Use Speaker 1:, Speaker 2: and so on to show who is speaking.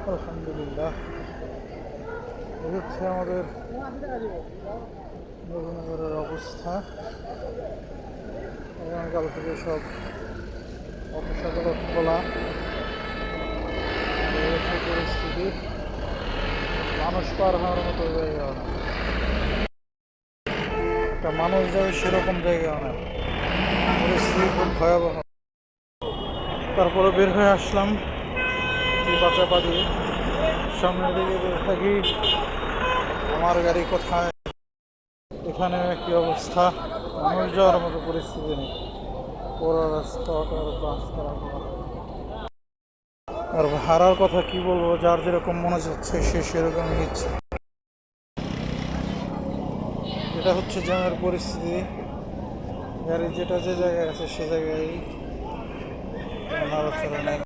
Speaker 1: আলহামদুলিল্লাহ, এই হচ্ছে আমাদের নবীনগরের অবস্থা। আগামীকাল থেকে সব অফিস আদালত খোলা। এই হচ্ছে পরিস্থিতি, মানুষ পার হওয়ার মতো জায়গা না, একটা মানুষ যাবে সেরকম জায়গা না, পরিস্থিতি খুব ভয়াবহ। তারপরে বের হয়ে আসলাম চাপা দিয়ে, সামনের দিকে বের থাকি, আমার গাড়ি কোথায়, এখানে কি অবস্থা, মানুষ যাওয়ার মতো পরিস্থিতি নেই, পুরো রাস্তাটার বাস করা। আর ভাড়ার কথা কি বলবো, যার যেরকম মনে যাচ্ছে সে সেরকম নিচ্ছে। এটা হচ্ছে জ্যামের পরিস্থিতি, গাড়ি যেটা যে জায়গায় আছে সে জায়গায় নাড়াচড়া নেই।